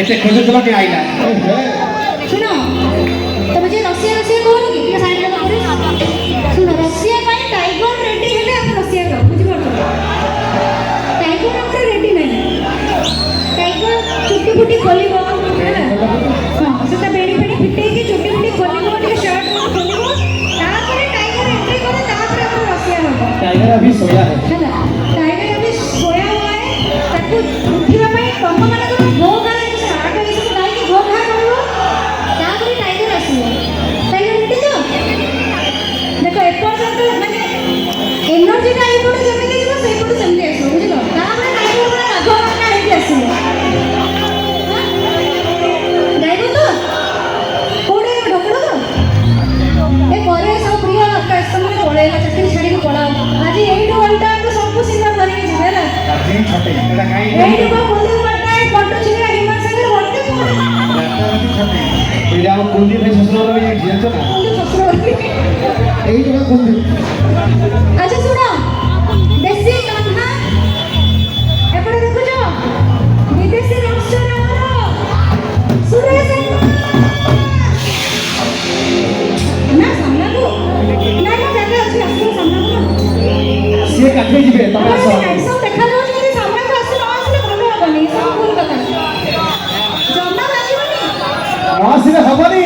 ऐसे खोजे चला के आई ना सुनो तो मुझे रसिया रसिया कौन की ये साइड में पूरी सुनो रसिया ପାଇଁ टाइगर रेडी ହେଲେ ଆମେ ରସିଆ ର ବୁଝି ପାରୁଛ टाइगर ଆମର रेडी ନାହିଁ टाइगर ଚୁଟି ଫୁଟି ଖୋଲିବ ହେଲା ହଁ ସେଟା ବେଡି ବେଡି ଫିଟେଇକି ଚୁଟି ଫୁଟି ଖୋଲିବ ଟିକେ शर्ट ଖୋଲିବ ତାପରେ टाइगर एंट्री करे ତାପରେ ଆମେ ରସିଆ ହବ टाइगर अभी सोया है ହେଲା टाइगर अभी सोया हुआ है ତାକୁ ଉଠିବା ପାଇଁ ତମ ମାନଙ୍କର ଭୋ एनर्जी टाइम पड़े जमीन जीव से पड़े सेमती आसो बुझल तापर टाइगर पूरा राघव माना हेती आसीबो जाइबो तो कोडे ढोकड़ो तो ए करे सब प्रिय कस्टमर पळेला चाकरी छाडी को पळा आज एइटो घंटा को सब सिंगर भरी जिवेला आज छटे एटा काई एइटो को बोली पड़ता है फोटो छिरा हिमा संगे होते को छटे एटा हम कुंडी में ससुर रो ये जेतो ना कुंडी ससुर एइटो का कुंडी अच्छा सुनो देसी कान्हा एपड़े देखो जो विदेशी रक्षर हमरो सुरेश ना सामना को ना ना जगह अछि आसो सामना को से काठे जिबे तमे आसो सब देखा जाउ जे सामना को आसो न आसले भलो हबनी सब भूल कथा जन्ना लागिबनी ଆସିଲେ ହବନି